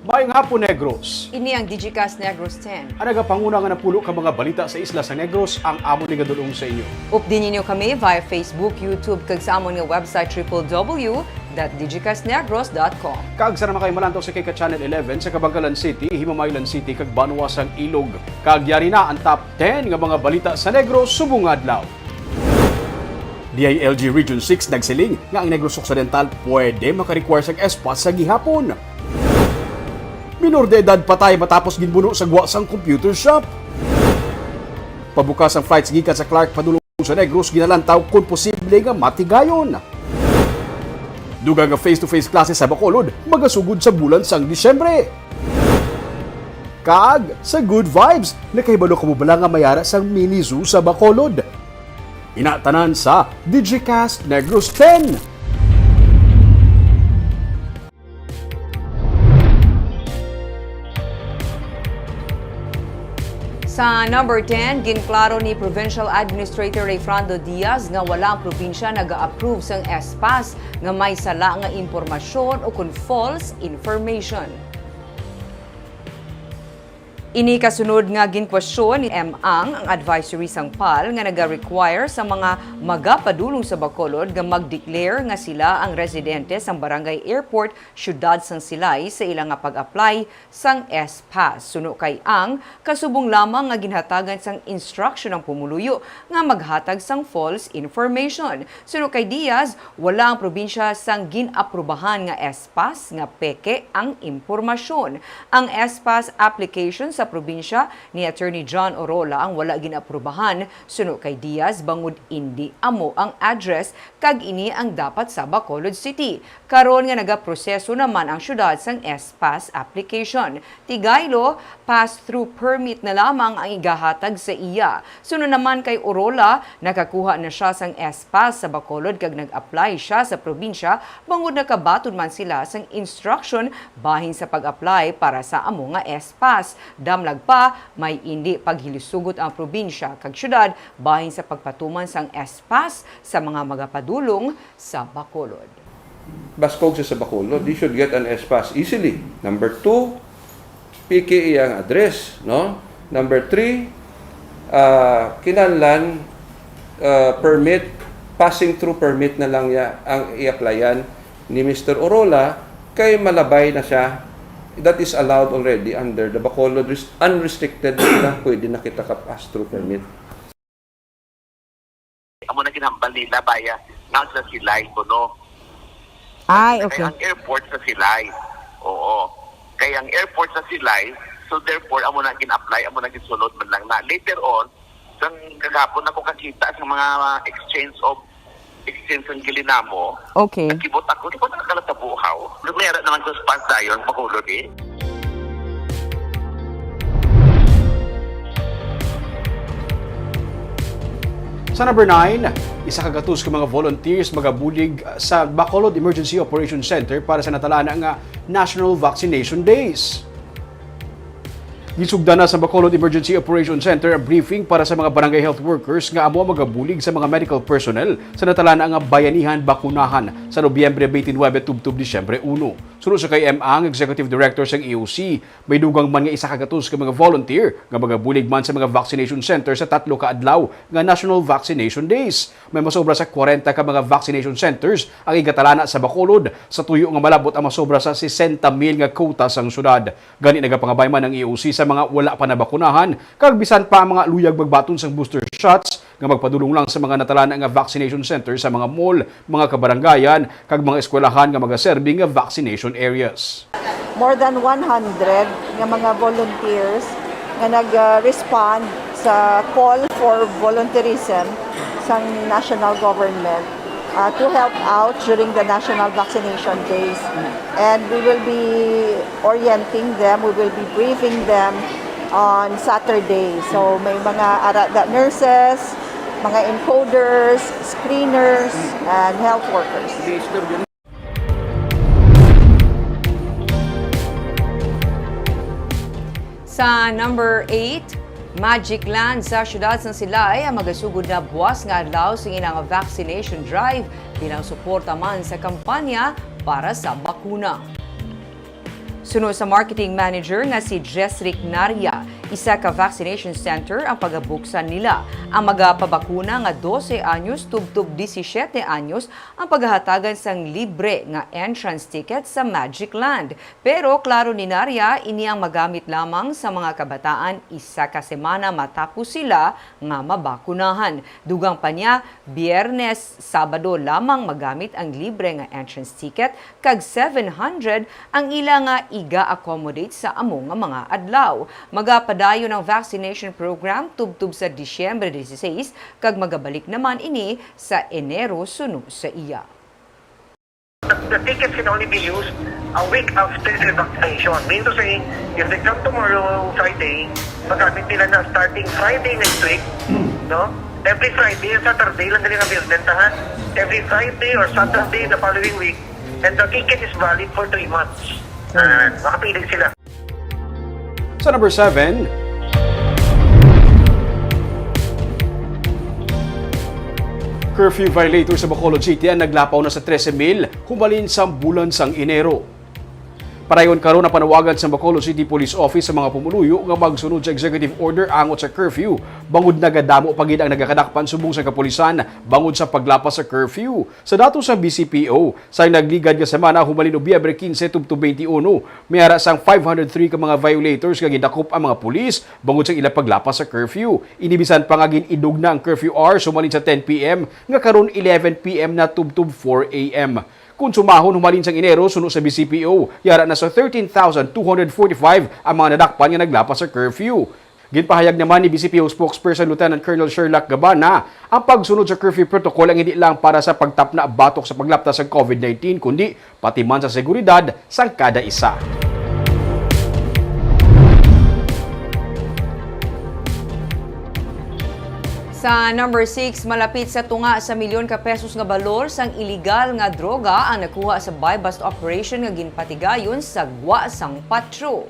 Maayong hapon, Negros. Ini ang Digicast Negros 10. Ang nagapanguna nga napulo ka mga balita sa isla sa Negros ang amon ni gadulong sa inyo. Updin ninyo kami via Facebook, YouTube, kag sa amon nga website www.digicastnegros.com. Kag sa naman kayo malantaw sa Kika Channel 11 sa Kabangkalan City, Himamaylan City, kag Banuasang Ilog. Kag yari na ang top 10 nga mga balita sa Negros subong adlaw. DILG Region 6 nagsiling nga ang Negros Occidental pwede makarequire sa espas sa gihapon. Minor de edad patay matapos ginbuno sa guwasang computer shop. Pabukas ang flights gikan sa Clark padulong sa Negros ginalantaw kung posible nga matigayon. Dugang nga face-to-face classes sa Bacolod magasugod sa bulan sang Disyembre. Kag sa Good Vibes, nakahibalo kamubala nga mayara sang mini zoo sa Bacolod. Inatanan sa Digicast Negros 10. Sa number 10, ginklaro ni Provincial Administrator Rayfrando Diaz nga wala ang probinsya nag-approve sang espas nga may sala nga impormasyon o kung false information. Ini kasunod nga ginkwestiyon ni Ang advisory sang PAL nga naga-require sa mga magapadulong sa Bacolod nga mag-declare nga sila ang residente sang Barangay Airport, syudad sang Silay sa ilang nga pag-apply sang SPAS. Suno kay Ang, kasubong lamang nga ginhatagan sang instruction ng pumuluyo nga maghatag sang false information. Suno kay Diaz, wala ang probinsya sang ginaprubahan nga SPAS nga peke ang impormasyon. Ang SPAS application sa probinsya ni Attorney John Orola ang wala ginaprubahan. Suno kay Diaz, bangod indi amo ang address kag ini ang dapat sa Bacolod City. Karon nga nagaproseso naman ang syudad sang SPAS application. Tigaylo, pass-through permit na lamang ang igahatag sa iya. Suno naman kay Orola, nakakuha na siya sang SPAS sa Bacolod kag nag-apply siya sa probinsya, bangod nakabatod man sila sang instruction bahin sa pag-apply para sa amo nga SPAS. Damlag pa, may hindi paghilisugot ang probinsya kag syudad bahin sa pagpatuman sang SPAS sa mga magapadulong sa Bacolod. Baskog sa Bacolod, they should get an SPAS easily. Number 2, PKE ang address, no? Number 3, kinahanglan permit, passing through permit na lang ang i-applyan ni Mr. Orola kay malabay na siya. That is allowed already under the Bacolod unrestricted na pwede na kita ka pass through permit. Amo na ginambal nila baya nga sa Silay kuno. Ay, okay. Kaya ang airport sa Silay. Oo. Kaya ang airport sa Silay, so therefore amo na gin-apply, amo na gisunod man lang na. Later on, sang kagapon ako kakita sa mga exchange ng Gilinamo. Okay. Nagkibot ako, di ko nakakalat sa buhaw. Lumera naman ko sa spas dayon, Bacolod eh. Sa number 9, isa kagatus ka mga volunteers magabulig sa Bacolod Emergency Operations Center para sa natalana nga National Vaccination Days. Gisugdan na sa Bacolod Emergency Operations Center ang briefing para sa mga barangay health workers nga amo magabulig sa mga medical personnel sa natalana nga bayanihan bakunahan sa Nobyembre 29 tubtob Disyembre 1. Sunod sa kay Ang Executive Director sa EOC, may dugang man nga isa kagatus ka mga volunteer nga magabulig man sa mga vaccination center sa 3 ka adlaw nga National Vaccination Days. May masobra sa 40 ka mga vaccination centers ang igatalana sa Bacolod sa tuyo nga malabot ang masobra sa 60,000 nga quota sang syudad. Gani nagapangabay man ang EOC sa mga wala pa nabakunahan, kag bisan pa ang mga luyag magbaton sang booster shots nga magpadulong lang sa mga natalana nga vaccination center sa mga mall, mga kabarangayan, kag mga eskwelahan nga magaserbi nga vaccination areas. More than 100 nga mga volunteers nga nag-respond sa call for volunteerism sa national government to help out during the National Vaccination Days. And we will be orienting them, we will be briefing them on Saturday. So may mga nurses, mga encoders, screeners, and health workers. Sa number 8, Magic Land sa syudad ng Silay ang magasugod na buwas nga adlaw sa inang vaccination drive bilang suporta man sa kampanya para sa bakuna. Sunod sa marketing manager nga si Jesric Naria, isa ka vaccination center ang pagabuksan nila. Ang magapabakuna nga 12 anyos tubtub 17 anyos ang paghahatagan sang libre nga entrance ticket sa Magic Land. Pero klaro ni Naria, ini ang magamit lamang sa mga kabataan isa ka semana matapos sila nga mabakunahan. Dugang pa niya, Biyernes, Sabado lamang magamit ang libre nga entrance ticket kag 700 ang ila nga iga-accommodate sa among nga mga adlaw. Magapadayon ang vaccination program tubtub sa Disyembre 16 kag magabalik naman ini sa Enero sunod sa iya. The tickets can only be used a week after the vaccination. Mean to say, if they come tomorrow, Friday, magamit nila na starting Friday next week, no? Every Friday and Saturday lang nila bentahan. Every Friday or Saturday the following week, and the ticket is valid for 3 months. Makapili sila. Sa number 7, curfew violator sa Bacolod City ang naglapaw na sa 13,000 humalin sa bulan sang Enero. Parayon karon na panawagan sa Bacolod City Police Office sa mga pumuluyo nga magsunod sa executive order angot sa curfew. Bangod nagadamo pagid ang nagakadakpan subong sa kapulisan bangod sa paglapas sa curfew. Sa dato sa BCPO, sa nagligad nga semana humalin Nobyembre 15 tubto 21, may ara sang 503 ka mga violators nga gidakop ang mga pulis bangod sa ila paglapas sa curfew. Inibisan pa nga ginidog na ang curfew hours humalin sa 10 PM nga karon 11 PM na tubtob 4 AM. Kung sumahon humalin sang Enero sunod sa BCPO, yara na sa 13,245 ang mga nadakpan nga naglapas sa curfew. Ginpahayag naman ni BCPO spokesperson Lieutenant Colonel Sherlock Gabana, ang pagsunod sa curfew protocol ang hindi lang para sa pagtapna batok sa paglaptas sa COVID-19 kundi pati man sa seguridad sang kada isa. Sa number 6, malapit sa tunga sa milyon ka pesos nga balor sang iligal nga droga ang nakuha sa buy-bust operation nga ginpatigayon sa Gwa sang Patro.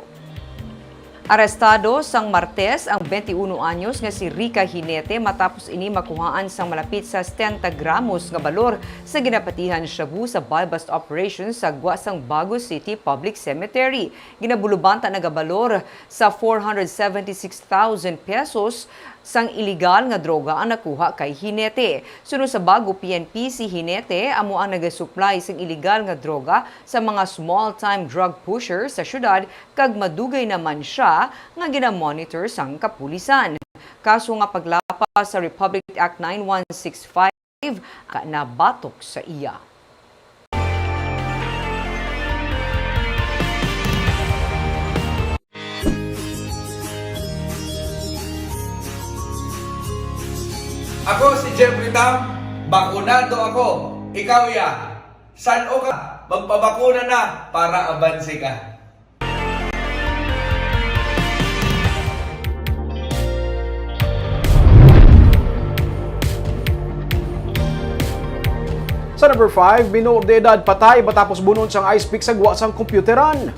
Arestado sang Martes ang 21 anyos nga si Rica Hinete matapos ini makuhaan sang malapit sa 70 gramos nga balor sa ginapatihan Shabu sa buy-bust operation sa Gwa sang Bago City Public Cemetery. Ginabulubanta na gabalor sa 476,000 pesos sang iligal nga droga ang nakuha kay Hinete. Sunod sa Bago PNP, si Hinete amo ang nagasupply sang iligal nga droga sa mga small-time drug pusher sa syudad kag madugay naman siya nga ginamonitor sang kapulisan. Kaso nga paglapas sa Republic Act 9165 na batok sa iya. Ako si Jeffrey Tam, bakunado ako. Ikaw ya, saan o ka? Magpabakuna na para abansi ka. Sa number 5, binuod de edad patay matapos bunon sang ice pick sa Gwa sang kompyuteran.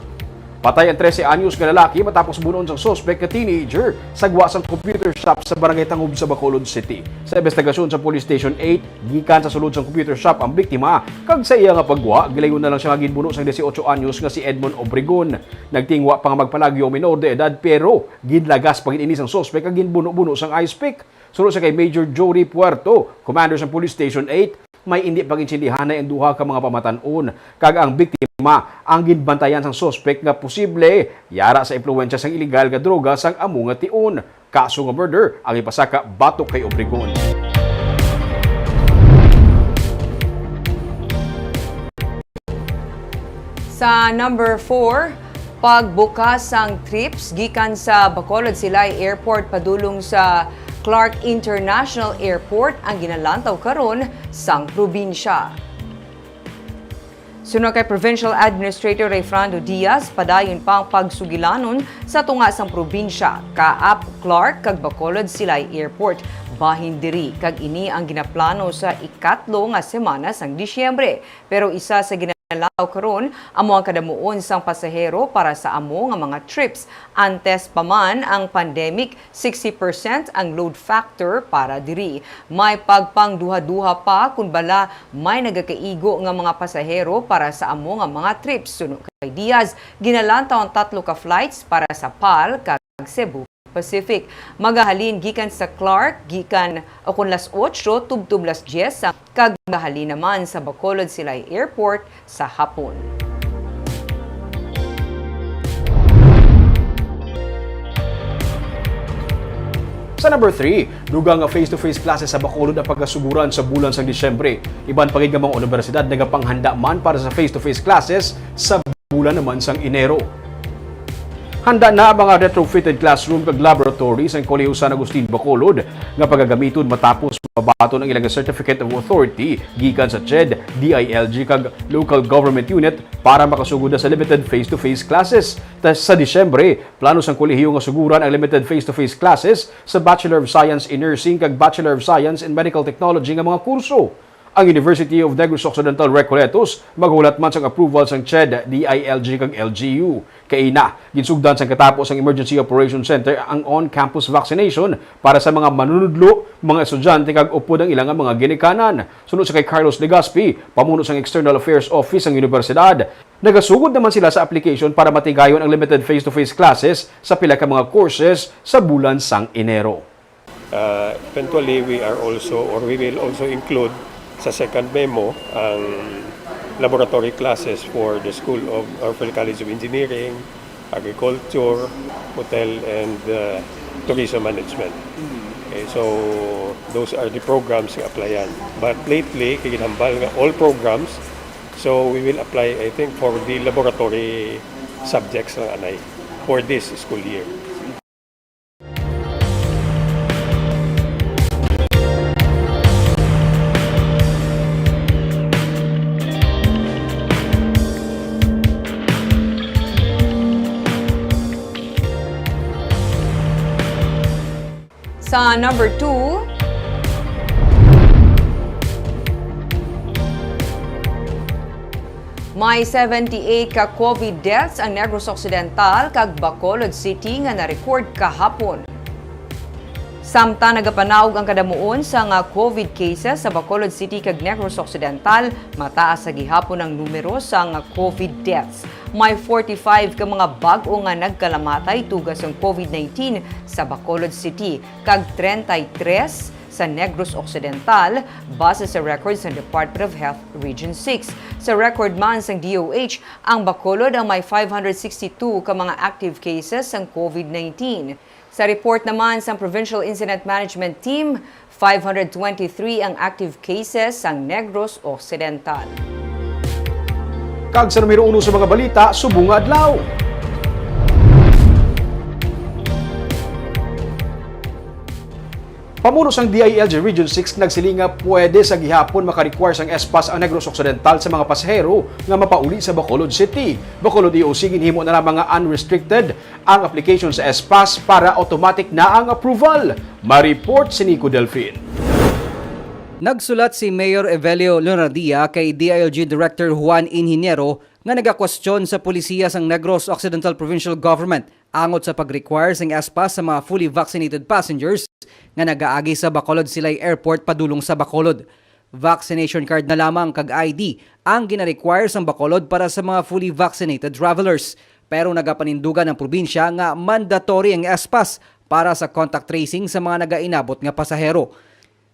Patay ang 13 anyos nga lalaki matapos bunon sang suspect ka teenager sa Gwa sang computer shop sa Barangay Tangub sa Bacolod City. Sa investigasyon sa Police Station 8, gikan sa sulod sang computer shop ang biktima kag sa iya nga pagwa, gilayon na lang siya nga ginbuno sang 18 anyos nga si Edmond Obregon. Nagtingwa pa nga magpalagyo minor de edad pero ginlagas pagin ini sang suspect kag ginbuno-buno sang ice pick. Sunod sa kay Major Jory Puerto, commander sa Police Station 8, may hindi paginsindihanay ang duha ka mga pamatanon kag ang biktima ang ginbantayan sang suspect nga posible yara sa impluwensya sang iligal nga droga sang amo nga tion. Kaso nga murder ang ipasaka batok kay Obregon. Sa number 4, pagbukas sang trips gikan sa Bacolod Silay Airport padulong sa Clark International Airport ang ginalantaw karon sang probinsya. Sunod kay Provincial Administrator Rayfrando Diaz, padayon pa ang pagsugilanon sa tunga sang probinsya, Kaap, Clark kag Bacolod Silay Airport. Bahin diri kag ini ang ginaplano sa ikatlo nga semana sang Disyembre. Pero isa sa Ginalaw karon amo ang kadamuon sang pasahero para sa amo nga mga trips. Antes pa man ang pandemic, 60% ang load factor para diri. May pagpangduha-duha pa kun bala may nagakaigo nga mga pasahero para sa amo nga mga trips. Suno kay Diaz, ginalantaw ang 3 ka flights para sa PAL kag Cebu Pacific. Magahalin gikan sa Clark, gikan akon las 8 tubtub las 10 kag magahalin naman sa Bacolod Silay Airport sa hapon. Sa number 3, dugang nga face-to-face classes sa Bacolod ang pagkasuguran sa bulan sang Disyembre. Iban pagid nga mga universidad nagapanghanda man para sa face-to-face classes sa bulan naman sang Enero. Handa na ang mga retrofitted classroom kag laboratories ang Kolehiyo San Agustin Bacolod nga pagagamiton matapos mabaton ang ilang Certificate of Authority gikan sa CHED, DILG kag local government unit para makasugod na sa limited face-to-face classes. Sa Disyembre, plano sang kolehiyo nga suguran ang limited face-to-face classes sa Bachelor of Science in Nursing kag Bachelor of Science in Medical Technology nga mga kurso. Ang University of Negros Occidental Recoletos maghulat man sang approval sang CHED, DILG kag LGU. Kaina, ginsugdan sang katapos ang Emergency Operations Center ang on-campus vaccination para sa mga manunudlo, mga estudyante kag upod ang ilang mga ginikanan. Sunod sa kay Carlos Legazpi, pamuno sang External Affairs Office ng Universidad. Nagasugod naman sila sa application para matigayon ang limited face-to-face classes sa pila ka mga courses sa bulan sang Enero. Eventually, we will also include sa second memo ang laboratory classes for the School of Philippine College of Engineering, Agriculture, Hotel, and Tourism Management. Okay, so those are the programs nga applyan. But lately, kikinambal nga all programs, so we will apply, I think, for the laboratory subjects ng anay for this school year. Sa number 2, may 78 ka COVID deaths ang Negros Occidental kag Bacolod City nga na-record kahapon. Samtang nagapanawag ang kadamuon sa nga COVID cases sa Bacolod City kag Negros Occidental, mataas sa gihapon ang numero sa nga COVID deaths. May 45 ka mga bag-o nga nagkalamatay tugas ang COVID-19 sa Bacolod City kag 33 sa Negros Occidental base sa records ng Department of Health Region 6. Sa record man sang DOH, ang Bacolod ang may 562 ka mga active cases ng COVID-19. Sa report naman sa Provincial Incident Management Team, 523 ang active cases sa Negros Occidental. Kag sa numero 1 sa mga balita, subong nga adlaw. Pamuno sang DILG Region 6 nagsilinga pwede sa gihapon maka-require sang espas ang Negros Occidental sa mga pasahero nga mapauli sa Bacolod City. Bacolod EOC ginhimo na mga unrestricted ang application sa espas para automatic na ang approval. Ma-report si Nico Delfin. Nagsulat si Mayor Evelio Leonardia kay DILG Director Juan Inhiniero nga nagakwestiyon sa pulisiya sang Negros Occidental Provincial Government angot sa pag-require sang espas sa mga fully vaccinated passengers nga nagaagi sa Bacolod Silay Airport padulong sa Bacolod. Vaccination card na lamang kag ID ang gina-require sang Bacolod para sa mga fully vaccinated travelers. Pero nagapanindugan ng probinsya nga mandatory ang espas para sa contact tracing sa mga nagainabot nga pasahero.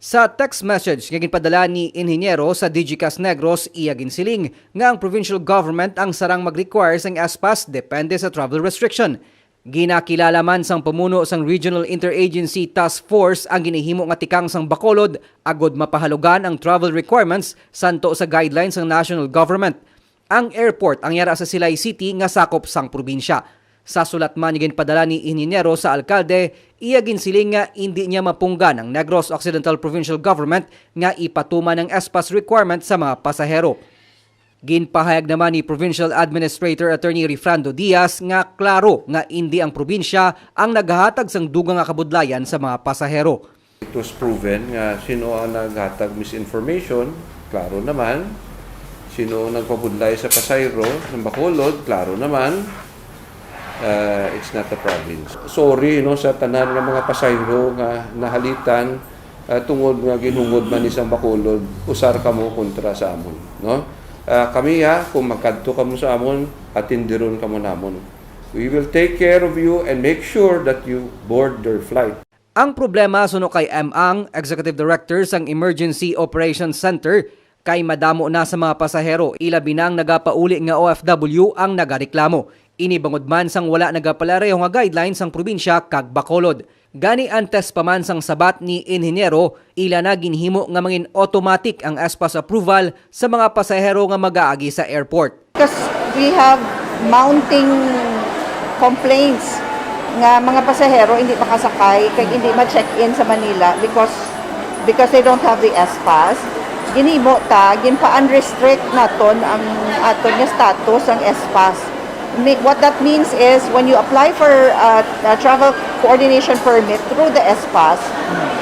Sa text message nga ginpadala ni Inhiniero sa DigiCast Negros, iya ginsiling nga ang provincial government ang sarang mag-require sang espas depende sa travel restriction. Ginakilala man sang pamuno sang Regional Interagency Task Force ang ginihimo nga tikang sang Bacolod agod mapahalugan ang travel requirements santo sa guidelines ng national government. Ang airport ang yara sa Silay City nga sakop sang probinsya. Sa sulat man ginpadala ni Inhiniero sa alkalde, iya ginsiling nga hindi niya mapunggan ang Negros Occidental Provincial Government nga ipatuman ang espas requirement sa mga pasahero. Ginpahayag naman ni Provincial Administrator Attorney Rifrando Diaz nga klaro nga hindi ang probinsya ang naghahatag sang dugang nga kabudlayan sa mga pasahero. It was proven nga sino ang naghatag misinformation, klaro naman. Sino nagpabudlay sa pasayro ng Bacolod, klaro naman, it's not a province. Sorry no sa tanan ng mga pasayro nga nahalitan tungod nga ginhungod man isang Bacolod, usar kamo kontra sa amon, no? Kami kung magkadto kamo sa amon, atindiron kamo namon. We will take care of you and make sure that you board your flight. Ang problema suno kay Ang, Executive Director sang Emergency Operations Center, kay madamo na sa mga pasahero, ilabi nang nagapauli nga OFW ang nagareklamo. Inibangod man sang wala nagapalareho nga guidelines sang probinsya kag Bacolod. Gani antes pa man sang sabat ni Inhinyero, ila na ginhimo nga mangin automatic ang ESPAS approval sa mga pasahero nga mag-aagi sa airport. Because we have mounting complaints nga mga pasahero hindi makasakay kag hindi ma-check-in sa Manila because they don't have the ESPAS. Ginimo ta, ginpa-unrestrict naton ang aton nga status ang ESPAS. What that means is when you apply for a travel coordination permit through the ESPAS,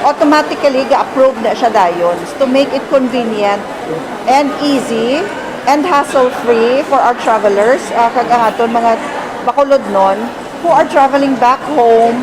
automatically ga-approve na siya dayon to make it convenient and easy and hassle-free for our travelers kag ang aton mga Bacolod nun who are traveling back home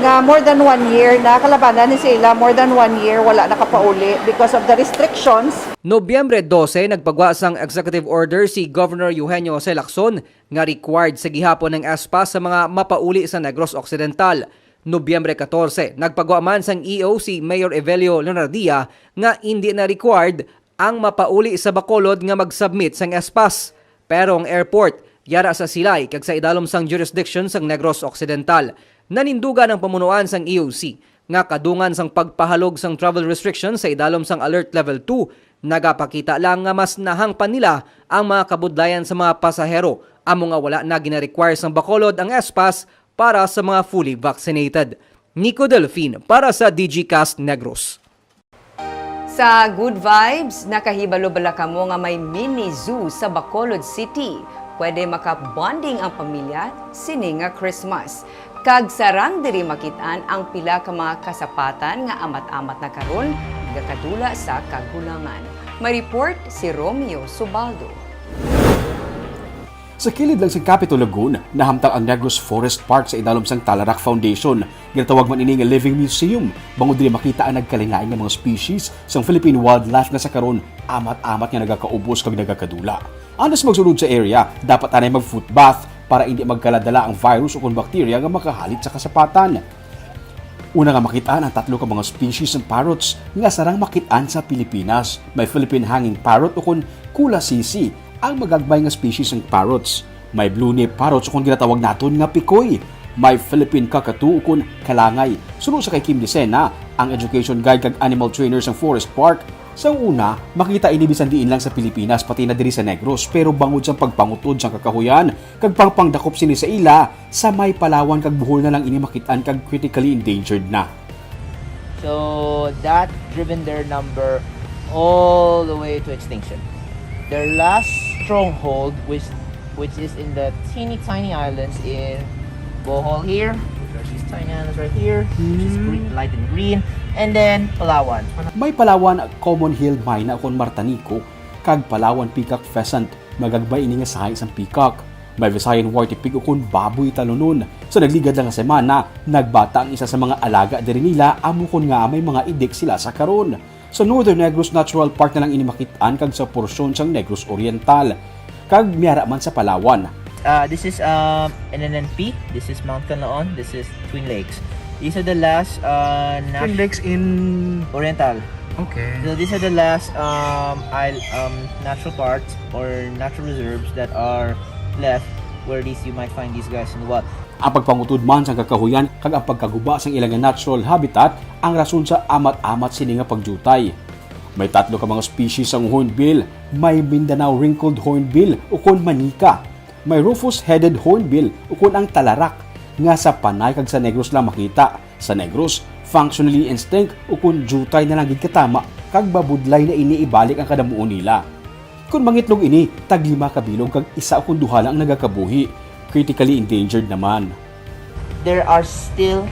nga more than 1 year na kalabanan ni sila more than 1 year wala nakapauli because of the restrictions. Nobyembre 12, nagpagwa sang executive order si Governor Eugenio C. Lacson nga required sa gihapon ng ESPAS sa mga mapauli sa Negros Occidental. Nobyembre 14, nagpagwa man sang EO si Mayor Evelio Leonardia nga hindi na required ang mapauli sa Bacolod nga mag-submit sang ESPAS. Pero ang airport yara sa silay kag sa idalom sang jurisdiction sang Negros Occidental. Nanindugan ang pamunuan sang EOC nga kadungan sang pagpahalog sang travel restrictions sa idalom sang Alert Level 2 nagapakita lang nga mas nahangpan nila ang mga kabudlayan sa mga pasahero amo nga wala na gina-require sang Bacolod ang ESPAS para sa mga fully vaccinated. Nico Delfin para sa DigiCast Negros. Sa Good Vibes, nakahibalo-bala kamo nga may mini zoo sa Bacolod City. Pwede makabonding ang pamilya sini nga Christmas. Kag sarang diri makitaan ang pila ka mga kasapatan nga amat-amat na karon gakadula sa kagulangan. May report si Romeo Subaldo. Sa kilid lang sa Capitol Lagoon, nahamtang ang Negros Forest Park sa idalom sang Talarak Foundation. Ginatawag man ini nga Living Museum. Bangod diri makita ang nagkalingain nga mga species sang Philippine wildlife nga sa karon amat-amat nga nagakaubos kag nagakadula. Anas magsulod sa area, dapat anay mag-foot bath para hindi magkaladala ang virus o kung bakterya nga makahalit sa kasapatan. Una nga makitaan ang 3 ka mga species ng parrots nga sarang makitaan sa Pilipinas. May Philippine hanging parrot o kung kula sisi ang magagbay nga species ng parrots. May blue nape parrots o kung ginatawag naton nga pikoy. May Philippine kakatu o kung kalangay. Sunod sa kay Kim Dicena, ang education guide kag animal trainers ng Forest Park. Sa una, makita ini bisan diin lang sa Pilipinas pati na diri sa Negros pero bangod sa pagpangutod sa kakahuyan kag pangpangdakop sini sa ila sa may Palawan kag Bohol na lang ini makitaan kag critically endangered na. So that driven their number all the way to extinction. Their last stronghold which is in the teeny tiny islands in Bohol here. There's these tiny islands right here, which is green, light and green. And then, Palawan. May Palawan Common Hill Mayna akong Martanico, kag Palawan Peacock Pheasant, magagbay ini nga sahay isang peacock. May Visayan Warty Pig akong baboy talunon. So nagligad lang nga semana, nagbata ang isa sa mga alaga diri nila, amo kon nga may mga idik sila sa karon. Sa Northern Negros Natural Park na lang ini makitaan kag sa porsyon sang Negros Oriental. Kag miyara man sa Palawan. This is NNNP, this is Mount Canlaon, this is Twin Lakes. These are the last Twin Lakes in Oriental. Okay. So these are the last natural parks or natural reserves that are left where you might find these guys in the wild. Ang pagpangutod man sa kakahuyan kag ang pagkaguba sang ilang natural habitat ang rason sa amat-amat sini nga pagjutay. May 3 ka mga species ang hornbill, may Mindanao wrinkled hornbill o kon manika. May rufous-headed hornbill o kon ang talarak nga sa Panay kag sa Negros lang makita. Sa Negros, functionally extinct o kung jutay na lang gid katama kag babudlay na iniibalik ang kadamuon nila. Kung mangitlog ini, tag 5 ka bilog kag isa o kung 2 lang nagakabuhi. Critically endangered naman. There are still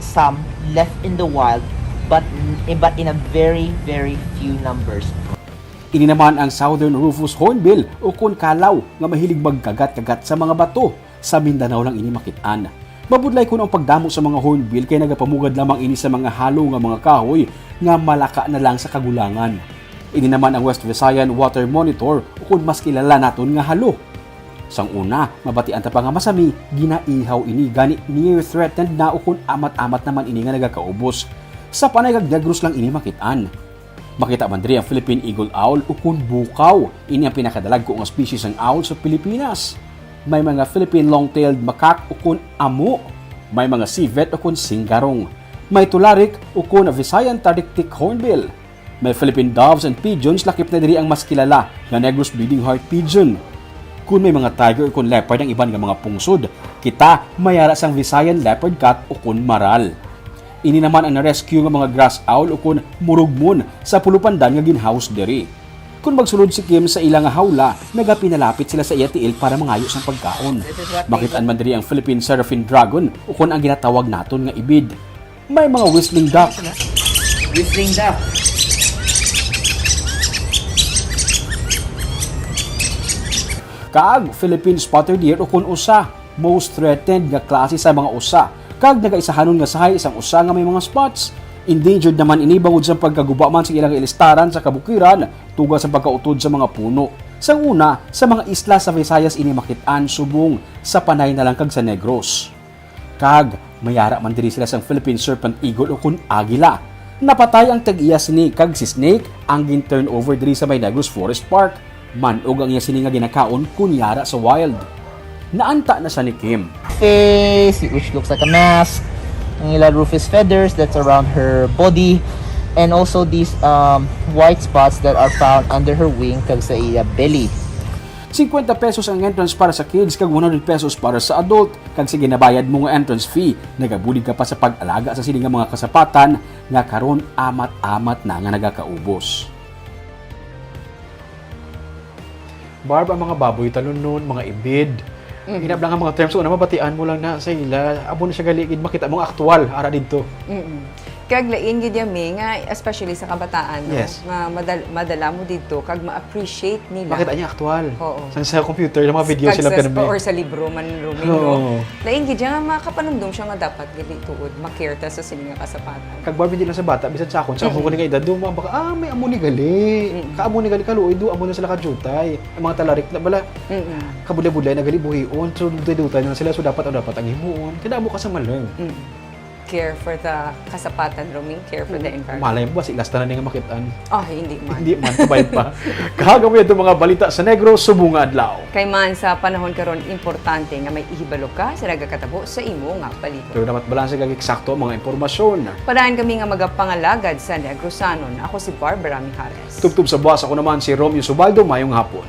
some left in the wild, but in a very, very few numbers. Ini naman ang Southern Rufous Hornbill o kun kalaw nga mahilig magkagat-kagat sa mga bato. Sa Mindanao lang ini makitaan. Mabudlay kuno ang pagdamo sa mga hornbill kay nagapamugad lamang ini sa mga halo nga mga kahoy nga malaka na lang sa kagulangan. Ini naman ang West Visayan Water Monitor o kun mas kilala naton nga halo. Sang una, mabatian ta pa nga masami, ginaihaw ini gani near threatened na o kun amat-amat naman ini nga nagakaubos. Sa panay kag Negros lang ini makitaan. Makita man diri ang Philippine Eagle Owl o kun bukaw. Ini ang pinakadalag ko nga species ng owl sa Pilipinas. May mga Philippine long-tailed macaque o kun amo. May mga civet o kun singgarong. May tularik o kun Visayan Tarictic Hornbill. May Philippine doves and pigeons, lakip na diri ang mas kilala na Negros Bleeding Heart Pigeon. Kung may mga tiger o kun leopard ang iban nga mga pungsod, kita mayara sang Visayan Leopard Cat o kun maral. Ini naman ang na-rescue nga mga grass owl o kun murugmon sa pulupandan nga ginhouse diri. Kung magsulod si Kim sa ilang hawla, nagapinalapit sila sa iya tiil para mangayos ang pagkaon. Makitaan man diri ang Philippine Seraphine Dragon o kun ang ginatawag naton nga ibid. May mga whistling duck. Whistling duck. Kaag Philippine Spotted Deer o kun usa, most threatened nga klase sa mga usa. Kag nagaisahanon nga sahay isang usa nga may mga spots. Endangered naman ini bangod sa pagkaguba man sa ilang ilistaran sa kabukiran, tuga sa pagkautod sa mga puno. Sa una, sa mga isla sa Visayas ini makitaan subong sa panay na lang kag sa Negros. Kag mayara man diri sila sang Philippine Serpent Eagle o kun agila. Napatay ang tag-iya sini kag si Snake ang gin-turn over diri sa may Negros Forest Park. Manog ang iya sini nga ginakaon kunyara sa wild. Naanta na sa ni Kim. Face, which looks like a mask. Ang ilang rufous feathers that's around her body. And also these white spots that are found under her wing kag sa iya belly. 50 pesos ang entrance para sa kids kag 100 pesos para sa adult. Kag sige nabayad mo nga entrance fee, nagabulig ka pa sa pag-alaga sa sini nga mga kasapatan nga karon amat-amat na nga nagakaubos. Barb, ang mga baboy talunon, mga ibid, hinablang ang mga terms. Una, mabatian mo lang na sa ila. Abo na siya galigid, makita mong aktual, ara dito. Kag lain gid yami nga especially sa kabataan no Yes. nga madala mo dito kag ma-appreciate nila. Makita niya aktual. Oo. Sa computer, yung mga video Kag sila sa pinami. or sa libro man ruming Oo. no. Lain gid nga makapanumdum siya nga dapat gid tuod ma-care ta sa sini nga kasapatan. Kag Barb, hindi lang sa bata, bisan sa akon, sa akon ko nga edad, duma baka, may amo ni gali. Kaamo ni gali kaluoy, do amo na sila kajutay. Ang mga talarik na bala, kabulay-bulay na gali buhion, so dudutay na sila, so dapat ang himuon. Kaya mo ka sa malang. Care for the kasapatan ruming, care for the environment. Malay mo ba, si lasta na nga makitaan. Oh, hindi man. Hindi man, kabay pa. Kahagawin itong mga balita sa Negros, subunga adlaw. Kay man sa panahon karon importante nga may ihibalo ka sa nagakatabo sa imo nga palibot. Pero dapat balanse kag eksakto ang mga impormasyon. Padaan kami nga magapangalagad sa Negrosanon. Ako si Barbara Mijares. Tubtub sa buwas, ako naman si Romeo Subaldo, mayong hapon.